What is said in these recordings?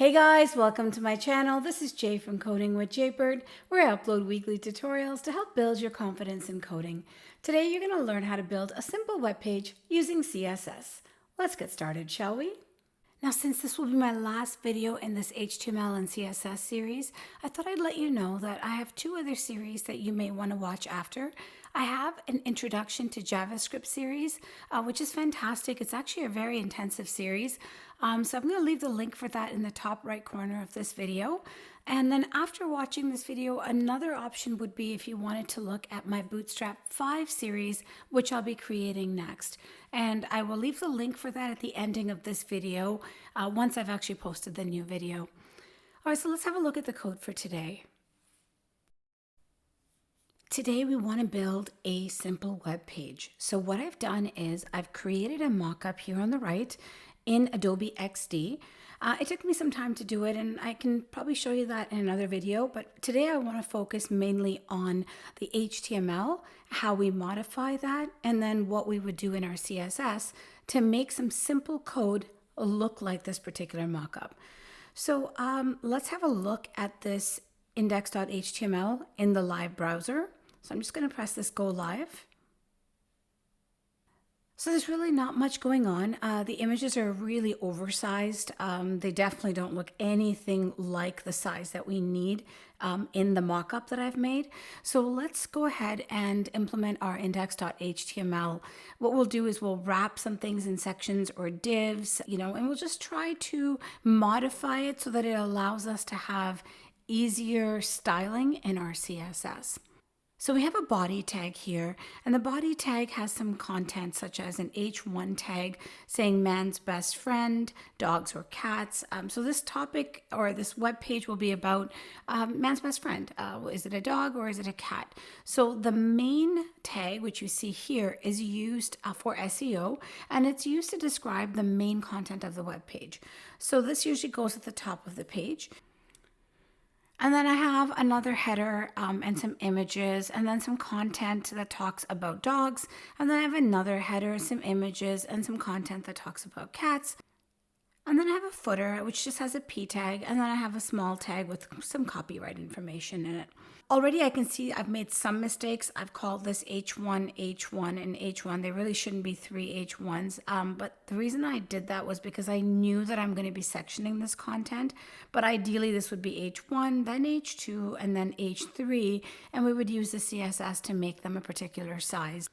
Hey guys, welcome to my channel. This is Jay from Coding with Jaybird, where I upload weekly tutorials to help build your confidence in coding. Today you're going to learn how to build a simple web page using CSS. Let's get started, shall we? Now, since this will be my last video in this HTML and CSS series, I thought I'd let you know that I have two other series that you may want to watch after. I have an Introduction to JavaScript series, which is fantastic. It's actually a very intensive series. So I'm going to leave the link for that in the top right corner of this video. And then after watching this video, another option would be if you wanted to look at my Bootstrap 5 series, which I'll be creating next. And I will leave the link for that at the ending of this video once I've actually posted the new video. All right, so let's have a look at the code for today. Today we want to build a simple web page. So what I've done is I've created a mock-up here on the right in Adobe XD. It took me some time to do it, and I can probably show you that in another video, but today I want to focus mainly on the HTML, how we modify that, and then what we would do in our CSS to make some simple code look like this particular mockup. So let's have a look at this index.html in the live browser. So I'm just going to press this go live. So there's really not much going on. The images are really oversized. They definitely don't look anything like the size that we need in the mockup that I've made. So let's go ahead and implement our index.html. What we'll do is we'll wrap some things in sections or divs, and we'll just try to modify it so that it allows us to have easier styling in our CSS. So we have a body tag here, and the body tag has some content such as an H1 tag saying man's best friend, dogs or cats. So this topic or this web page will be about man's best friend. Is it a dog or is it a cat? So the main tag, which you see here, is used for SEO, and it's used to describe the main content of the web page. So this usually goes at the top of the page. And then I have another header and some images, and then some content that talks about dogs. And then I have another header, some images, and some content that talks about cats. And then I have a footer, which just has a P tag, and then I have a small tag with some copyright information in it. Already I can see I've made some mistakes. I've called this H1, H1, and H1. There really shouldn't be three H1s, but the reason I did that was because I knew that I'm going to be sectioning this content, but ideally this would be H1, then H2, and then H3, and we would use the CSS to make them a particular size.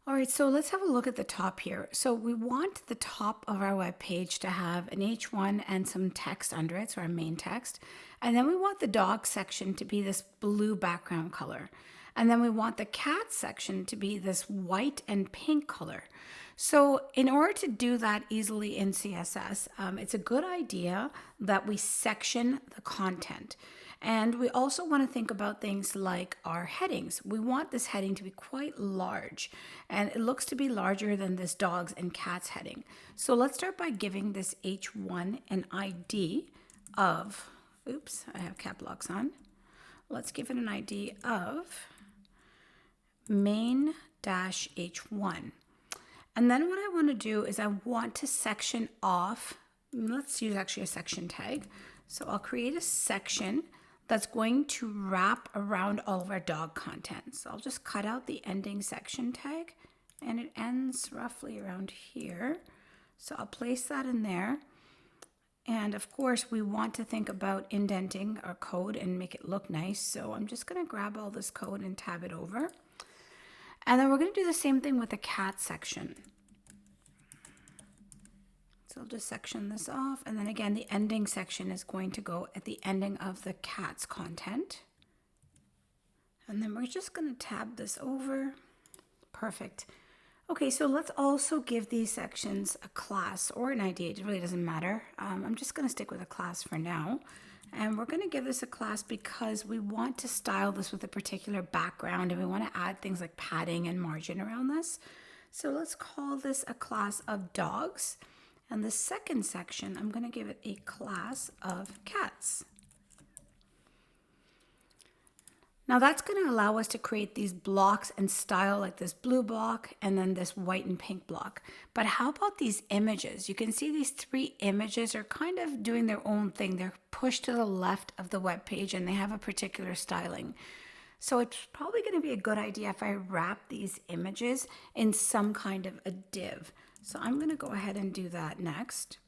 All right, so let's have a look at the top here. So we want the top of our web page to have an H1 and some text under it, so our main text. And then we want the dog section to be this blue background color. And then we want the cat section to be this white and pink color. So in order to do that easily in CSS, it's a good idea that we section the content. And we also want to think about things like our headings. We want this heading to be quite large, and it looks to be larger than this dogs and cats heading. So let's start by giving this H1 an ID of, oops, I have cap locks on. Let's give it an ID of main-H1. And then what I want to do is I want to section off, let's use actually a section tag. So I'll create a section that's going to wrap around all of our dog content. So I'll just cut out the ending section tag, and it ends roughly around here. So I'll place that in there. And of course, we want to think about indenting our code and make it look nice. So I'm just going to grab all this code and tab it over. And then we're going to do the same thing with the cat section. So I'll just section this off, and then again the ending section is going to go at the ending of the cat's content. And then we're just going to tab this over. Perfect. Okay, so let's also give these sections a class or an ID. It really doesn't matter. I'm just going to stick with a class for now. And we're going to give this a class because we want to style this with a particular background, and we want to add things like padding and margin around this. So let's call this a class of dogs. And the second section, I'm going to give it a class of cats. Now that's going to allow us to create these blocks and style like this blue block and then this white and pink block. But how about these images? You can see these 3 images are kind of doing their own thing. They're pushed to the left of the web page and they have a particular styling. So it's probably going to be a good idea if I wrap these images in some kind of a div. So I'm going to go ahead and do that next.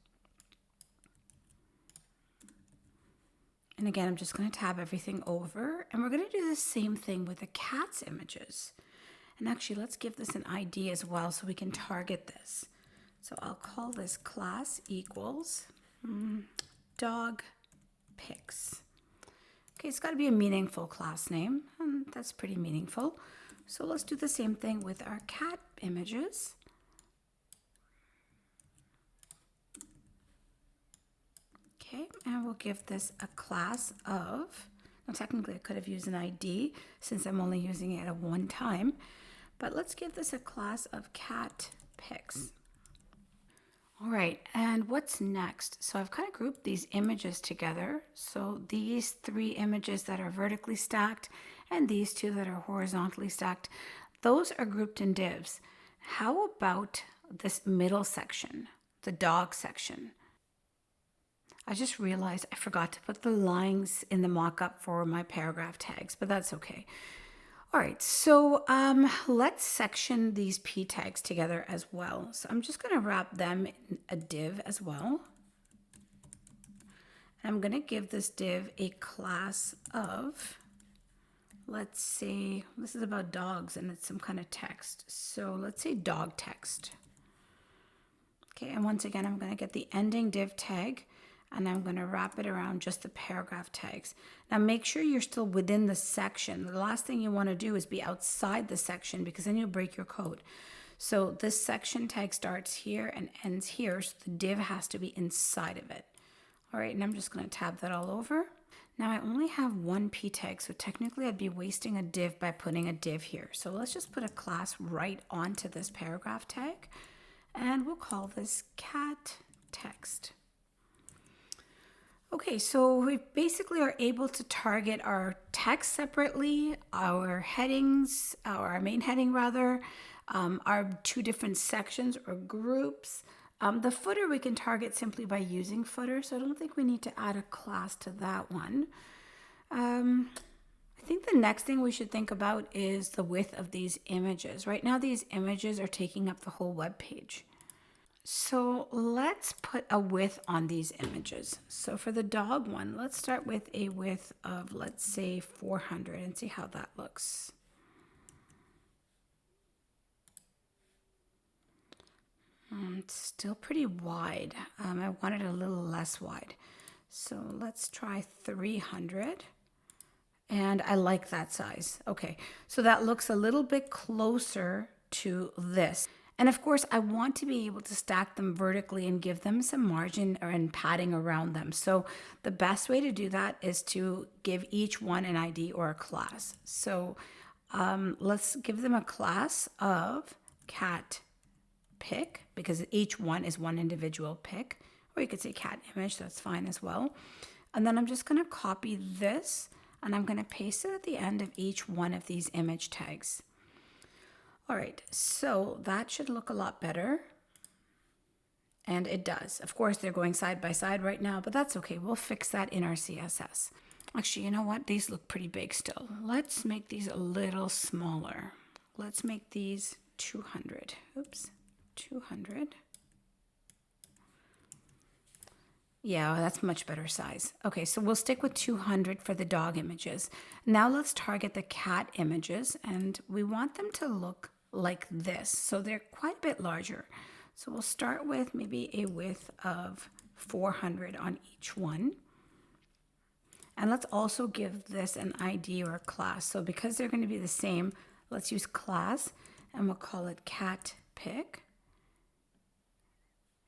And again, I'm just going to tab everything over and we're going to do the same thing with the cat's images. And actually, let's give this an ID as well so we can target this. So I'll call this class equals dog pics. Okay, it's got to be a meaningful class name, and that's pretty meaningful. So let's do the same thing with our cat images. Okay, and we'll give this a class of, now technically I could have used an ID since I'm only using it at one time, but let's give this a class of cat pics. All right, and what's next? So I've kind of grouped these images together. So these 3 images that are vertically stacked and these 2 that are horizontally stacked, those are grouped in divs. How about this middle section, the dog section? I just realized I forgot to put the lines in the mock-up for my paragraph tags, but that's okay. All right, so let's section these p tags together as well. So I'm just going to wrap them in a div as well. And I'm going to give this div a class of, let's say, this is about dogs and it's some kind of text. So let's say dog text. Okay, and once again, I'm going to get the ending div tag and I'm going to wrap it around just the paragraph tags. Now make sure you're still within the section. The last thing you want to do is be outside the section because then you'll break your code. So this section tag starts here and ends here, so the div has to be inside of it. All right, and I'm just going to tab that all over. Now I only have 1 p tag, so technically I'd be wasting a div by putting a div here. So let's just put a class right onto this paragraph tag, and we'll call this cat text. Okay, so we basically are able to target our text separately, our headings, our main heading rather, our 2 different sections or groups. The footer we can target simply by using footer, so I don't think we need to add a class to that one. I think the next thing we should think about is the width of these images. Right now these images are taking up the whole web page. So let's put a width on these images. So for the dog one, let's start with a width of, let's say 400 and see how that looks. It's still pretty wide. I want it a little less wide. So let's try 300. And I like that size. Okay, so that looks a little bit closer to this. And of course, I want to be able to stack them vertically and give them some margin and padding around them. So the best way to do that is to give each one an ID or a class. So let's give them a class of cat pic because each one is one individual pic, or you could say cat image, that's fine as well. And then I'm just going to copy this and I'm going to paste it at the end of each one of these image tags. All right, so that should look a lot better. And it does. Of course, they're going side by side right now, but that's okay. We'll fix that in our CSS. Actually, you know what? These look pretty big still. Let's make these a little smaller. Let's make these 200. Oops, 200. Yeah, that's much better size. Okay, so we'll stick with 200 for the dog images. Now let's target the cat images, and we want them to look like this. So they're quite a bit larger. So we'll start with maybe a width of 400 on each one. And let's also give this an ID or a class. So because they're going to be the same, let's use class and we'll call it cat pic.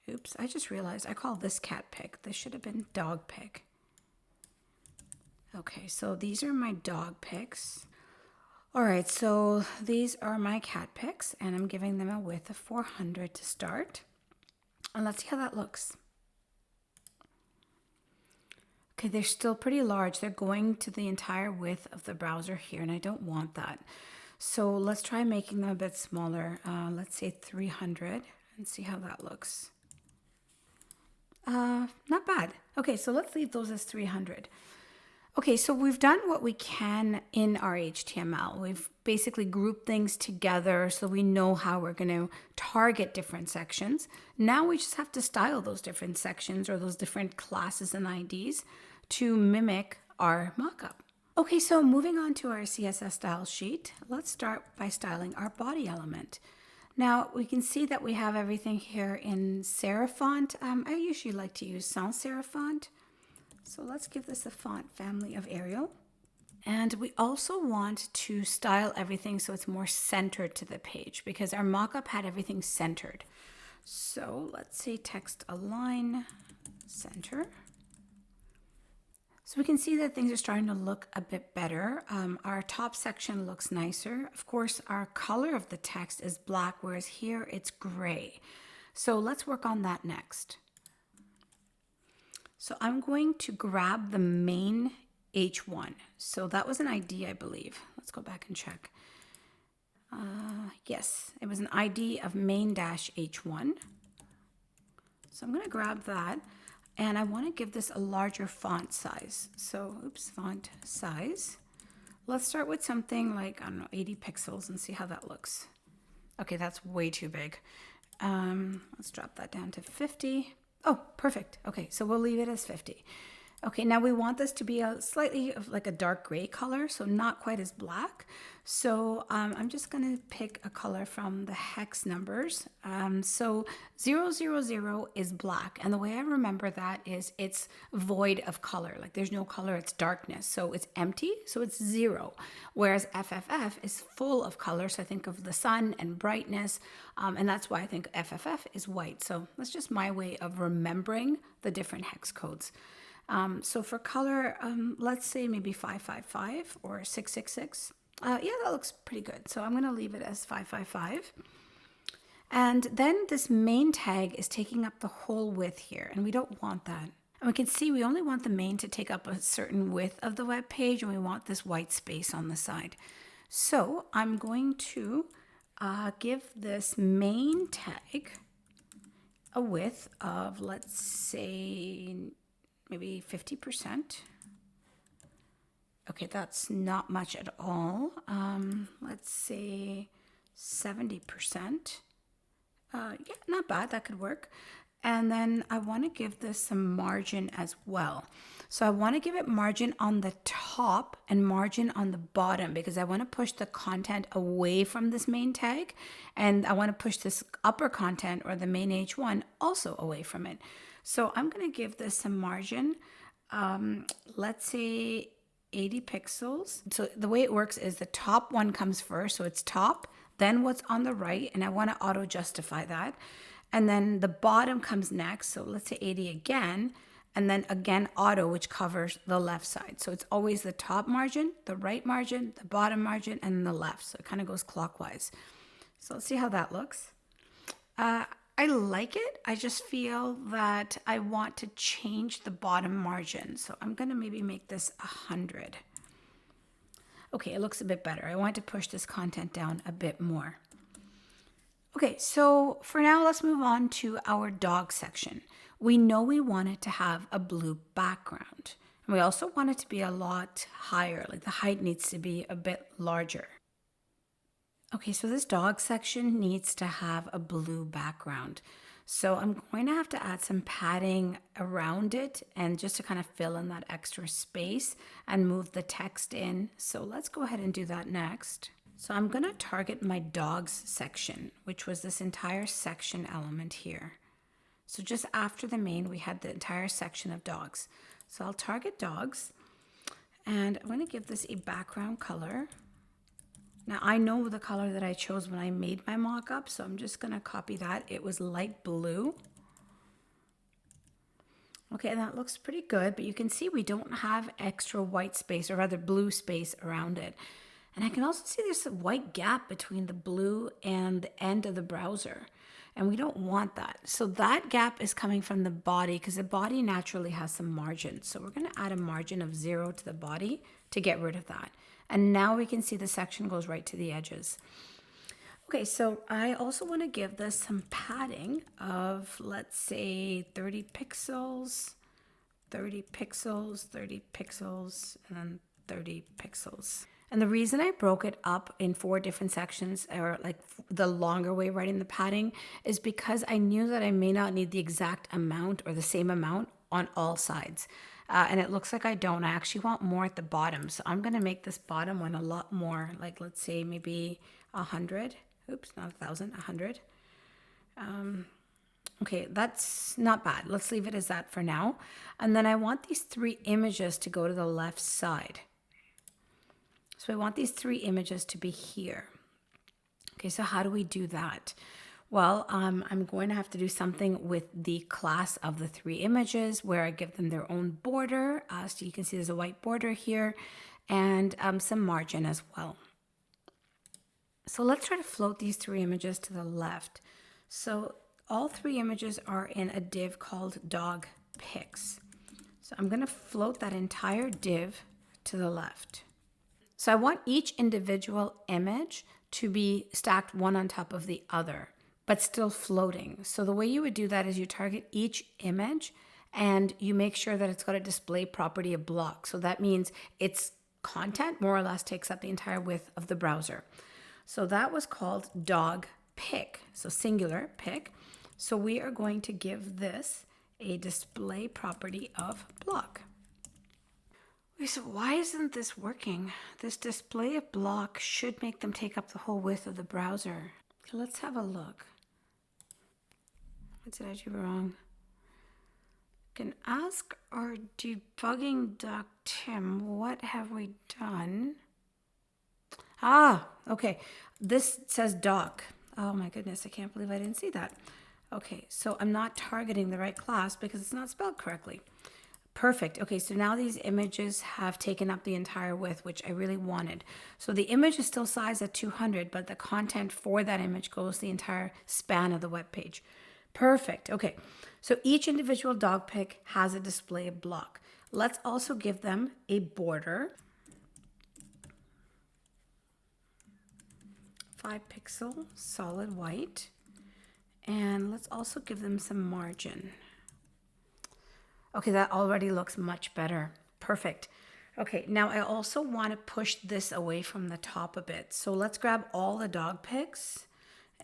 Oops, I just realized I called this cat pic. This should have been dog pic. Okay, so these are my dog pics. All right, so these are my cat pics, and I'm giving them a width of 400 to start. And let's see how that looks. Okay, they're still pretty large. They're going to the entire width of the browser here, and I don't want that. So let's try making them a bit smaller. Let's say 300 and see how that looks. Not bad. Okay, so let's leave those as 300. Okay, so we've done what we can in our HTML. We've basically grouped things together so we know how we're going to target different sections. Now we just have to style those different sections or those different classes and IDs to mimic our mockup. Okay, so moving on to our CSS style sheet, let's start by styling our body element. Now we can see that we have everything here in serif font. I usually like to use sans serif font. So let's give this a font family of Arial. And we also want to style everything so it's more centered to the page because our mockup had everything centered. So let's say text align center. So we can see that things are starting to look a bit better. Our top section looks nicer. Of course, our color of the text is black, whereas here it's gray. So let's work on that next. So I'm going to grab the main H1. So that was an ID, I believe. Let's go back and check. Yes, it was an ID of main-H1. So I'm going to grab that. And I want to give this a larger font size. So, font size. Let's start with something like, I don't know, 80 pixels and see how that looks. Okay, that's way too big. Let's drop that down to 50. Oh, perfect. Okay, so we'll leave it as 50. Okay, now we want this to be a slightly of like a dark gray color, so not quite as black. So I'm just going to pick a color from the hex numbers. So 000 is black, and the way I remember that is it's void of color. Like there's no color, it's darkness. So it's empty, so it's 0. Whereas FFF is full of color, so I think of the sun and brightness, and that's why I think FFF is white. So that's just my way of remembering the different hex codes. So for color, let's say maybe 555 or 666. Yeah, that looks pretty good. So I'm going to leave it as 555. And then this main tag is taking up the whole width here, and we don't want that. And we can see we only want the main to take up a certain width of the web page, and we want this white space on the side. So I'm going to give this main tag a width of, let's say, maybe 50%. Okay, that's not much at all. Let's say 70%. Yeah, not bad, that could work. And then I want to give this some margin as well. So I want to give it margin on the top and margin on the bottom because I want to push the content away from this main tag, and I want to push this upper content or the main H1 also away from it. So I'm going to give this some margin, let's say 80 pixels. So the way it works is the top one comes first, so it's top, then what's on the right, and I want to auto justify that. And then the bottom comes next, so let's say 80 again, and then again auto, which covers the left side. So it's always the top margin, the right margin, the bottom margin, and the left. So it kind of goes clockwise. So let's see how that looks. I like it. I just feel that I want to change the bottom margin. So I'm going to maybe make this 100. Okay, it looks a bit better. I want to push this content down a bit more. Okay, so for now, let's move on to our dog section. We know we want it to have a blue background. And we also want it to be a lot higher, like the height needs to be a bit larger. Okay, so this dog section needs to have a blue background. So I'm going to have to add some padding around it and just to kind of fill in that extra space and move the text in. So let's go ahead and do that next. So I'm going to target my dogs section, which was this entire section element here. So just after the main, we had the entire section of dogs. So I'll target dogs, and I'm going to give this a background color. Now I know the color that I chose when I made my mock-up, so I'm just going to copy that. It was light blue. Okay, that looks pretty good, but you can see we don't have extra white space, or rather blue space around it. And I can also see there's a white gap between the blue and the end of the browser. and we don't want that. So that gap is coming from the body because the body naturally has some margin. So we're going to add a margin of 0 to the body to get rid of that. And now we can see the section goes right to the edges. Okay, so I also want to give this some padding of, let's say, 30 pixels, 30 pixels, 30 pixels, and then 30 pixels. And the reason I broke it up in 4 different sections, or like the longer way writing the padding, is because I knew that I may not need the exact amount or the same amount on all sides. And it looks like I don't. I actually want more at the bottom. So I'm going to make this bottom one a lot more, like let's say maybe 100. Oops, not 1,000, 100. Okay, that's not bad. Let's leave it as that for now. And then I want these 3 images to go to the left side. So I want these 3 images to be here. Okay, so how do we do that? Well, I'm going to have to do something with the class of the 3 images where I give them their own border. So you can see there's a white border here and some margin as well. So let's try to float these 3 images to the left. So all 3 images are in a div called dog pics. So I'm going to float that entire div to the left. So I want each individual image to be stacked one on top of the other, but still floating. So the way you would do that is you target each image and you make sure that it's got a display property of block. So that means its content more or less takes up the entire width of the browser. So that was called dog pic, so singular pic. So we are going to give this a display property of block. So why isn't this working? This display of block should make them take up the whole width of the browser. So let's have a look. What did I do wrong? Can ask our debugging doc Tim, what have we done? Okay. This says doc. Oh my goodness, I can't believe I didn't see that. Okay, so I'm not targeting the right class because it's not spelled correctly. Perfect. Okay, so now these images have taken up the entire width, which I really wanted. So the image is still sized at 200, but the content for that image goes the entire span of the web page. Perfect. Okay, so each individual dog pic has a display block. Let's also give them a border. 5 pixel solid white. And let's also give them some margin. Okay, that already looks much better. Perfect. Okay, now I also want to push this away from the top a bit. So let's grab all the dog pics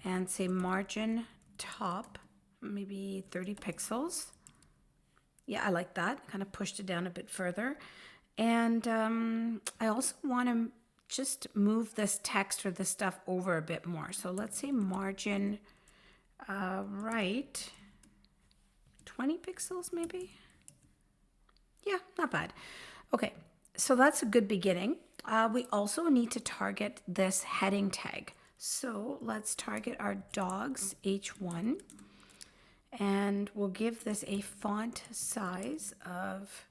and say margin top, maybe 30 pixels. Yeah, I like that. Kind of pushed it down a bit further. And I also want to just move this text or this stuff over a bit more. So let's say margin right 20 pixels maybe. Yeah, not bad. Okay, so that's a good beginning. We also need to target this heading tag. So let's target our dogs H1 and we'll give this a font size of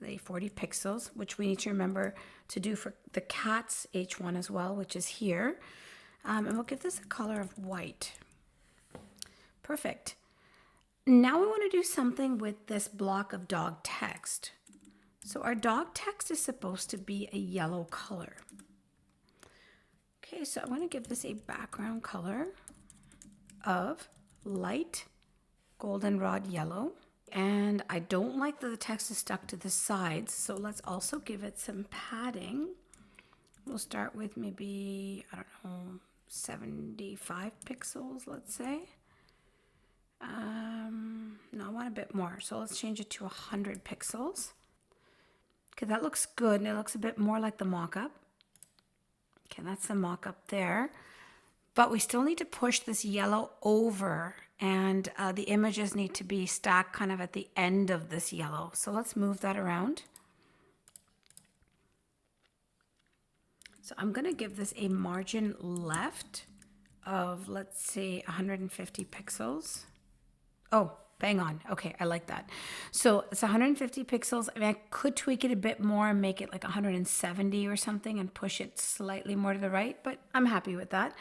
say 40 pixels, which we need to remember to do for the cats H1 as well, which is here. And we'll give this a color of white. Perfect. Now we want to do something with this block of dog text. So our dog text is supposed to be a yellow color. Okay, so I'm going to give this a background color of light goldenrod yellow. And I don't like that the text is stuck to the sides, so let's also give it some padding. We'll start with maybe, I don't know, 75 pixels, let's say. No, I want a bit more, so let's change it to 100 pixels. Okay, that looks good, and it looks a bit more like the mock-up. Okay, that's the mock-up there. But we still need to push this yellow over, and the images need to be stacked kind of at the end of this yellow. So let's move that around. So I'm going to give this a margin left of, let's say, 150 pixels. Oh, bang on. Okay, I like that. So it's 150 pixels. I mean, I could tweak it a bit more and make it like 170 or something and push it slightly more to the right, but I'm happy with that.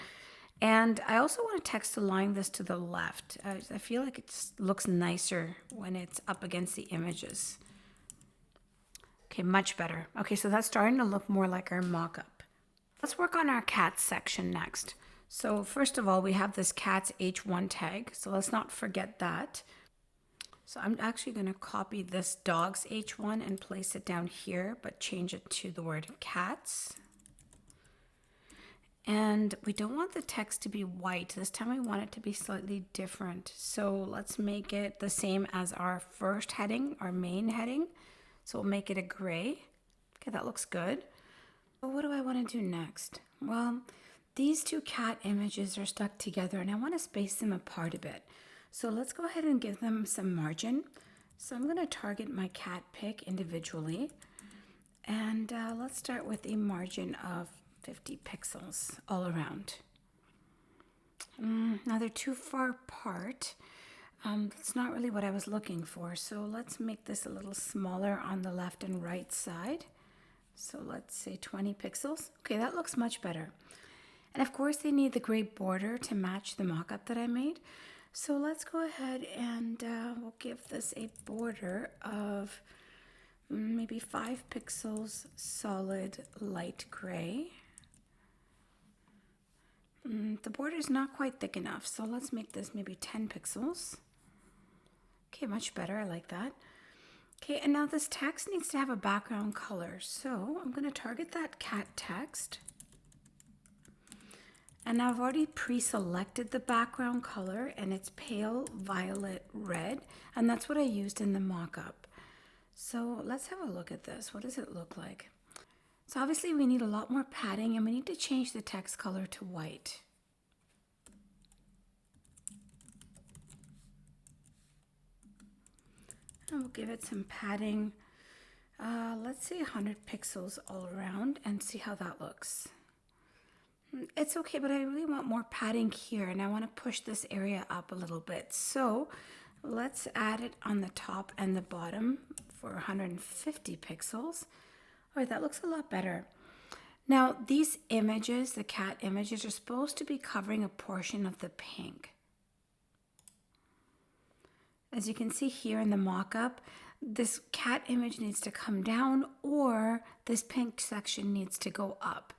And I also want to text align this to the left. I feel like it just looks nicer when it's up against the images. Okay, much better. Okay, so that's starting to look more like our mock-up. Let's work on our cats section next. So first of all, we have this cats H1 tag, so let's not forget that. So I'm actually going to copy this dogs H1 and place it down here, but change it to the word cats. And we don't want the text to be white. This time we want it to be slightly different. So let's make it the same as our first heading, our main heading. So we'll make it a gray. Okay, that looks good. So what do I want to do next? Well, these two cat images are stuck together and I want to space them apart a bit. So let's go ahead and give them some margin. So I'm going to target my cat pic individually. And let's start with a margin of 50 pixels all around. Now they're too far apart. That's not really what I was looking for. So let's make this a little smaller on the left and right side. So let's say 20 pixels. Okay, that looks much better. And of course they need the gray border to match the mock-up that I made. So let's go ahead and we'll give this a border of maybe 5 pixels solid light gray. The border is not quite thick enough, so let's make this maybe 10 pixels. Okay, much better, I like that. Okay, and now this text needs to have a background color, so I'm going to target that cat text. And I've already pre-selected the background color, and it's pale violet red, and that's what I used in the mock-up. So let's have a look at this. What does it look like? So obviously we need a lot more padding and we need to change the text color to white. And we'll give it some padding. Let's say 100 pixels all around and see how that looks. It's okay, but I really want more padding here and I want to push this area up a little bit. So let's add it on the top and the bottom for 150 pixels. All right, that looks a lot better. Now, these images, the cat images, are supposed to be covering a portion of the pink. As you can see here in the mock-up, this cat image needs to come down or this pink section needs to go up.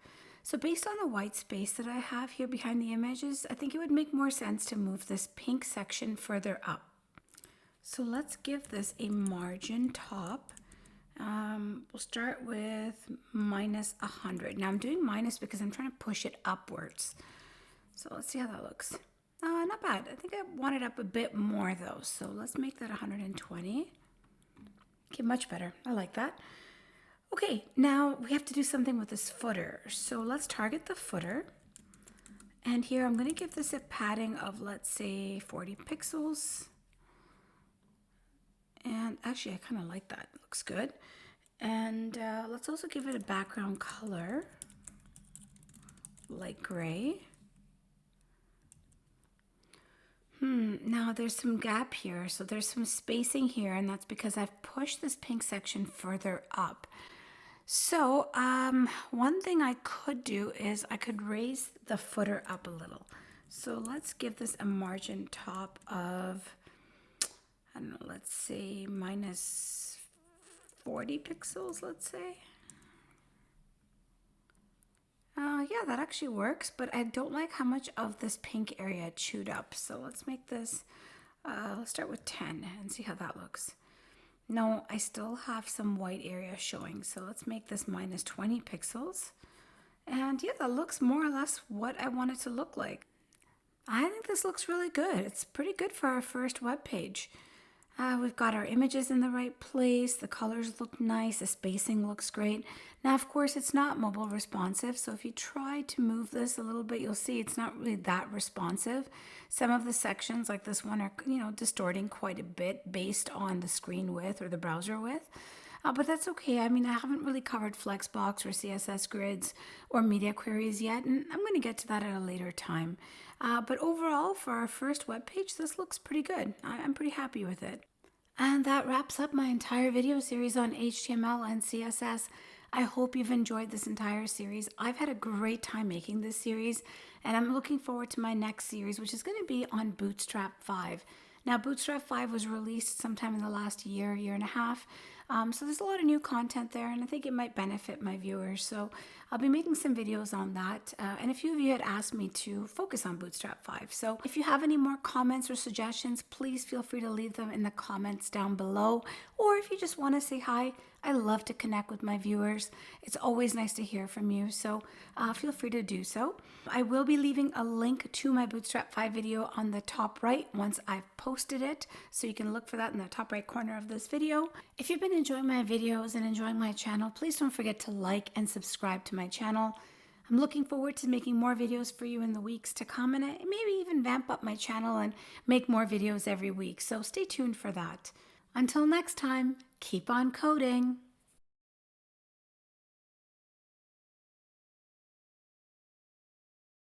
So based on the white space that I have here behind the images, I think it would make more sense to move this pink section further up. So let's give this a margin top. We'll start with minus 100. Now I'm doing minus because I'm trying to push it upwards. So let's see how that looks. Not bad. I think I want it up a bit more though. So let's make that 120. Okay, much better. I like that. Okay, now we have to do something with this footer. So let's target the footer. And here I'm going to give this a padding of, let's say, 40 pixels. And actually, I kind of like that. It looks good. And let's also give it a background color, light gray. Now there's some gap here, so there's some spacing here, and that's because I've pushed this pink section further up. So one thing I could do is I could raise the footer up a little. So let's give this a margin top of, I don't know, let's say minus 40 pixels, let's say. Yeah, that actually works, but I don't like how much of this pink area chewed up. So let's make this, let's start with 10 and see how that looks. No, I still have some white area showing, so let's make this minus 20 pixels. And yeah, that looks more or less what I want it to look like. I think this looks really good. It's pretty good for our first web page. We've got our images in the right place, the colors look nice, the spacing looks great. Now, of course, it's not mobile responsive, so if you try to move this a little bit, you'll see it's not really that responsive. Some of the sections, like this one, are distorting quite a bit based on the screen width or the browser width. But that's okay. I mean, I haven't really covered Flexbox or CSS grids or media queries yet, and I'm going to get to that at a later time. But overall, for our first web page, this looks pretty good. I'm pretty happy with it. And that wraps up my entire video series on HTML and CSS. I hope you've enjoyed this entire series. I've had a great time making this series, and I'm looking forward to my next series, which is going to be on Bootstrap 5. Now, Bootstrap 5 was released sometime in the last year and a half. So there's a lot of new content there, and I think it might benefit my viewers. So I'll be making some videos on that. And a few of you had asked me to focus on Bootstrap 5. So if you have any more comments or suggestions, please feel free to leave them in the comments down below. Or if you just want to say hi, I love to connect with my viewers. It's always nice to hear from you, so feel free to do so. I will be leaving a link to my Bootstrap 5 video on the top right once I've posted it, so you can look for that in the top right corner of this video. If you've been enjoying my videos and enjoying my channel, please don't forget to like and subscribe to my channel. I'm looking forward to making more videos for you in the weeks to come, and maybe even vamp up my channel and make more videos every week, so stay tuned for that. Until next time, keep on coding.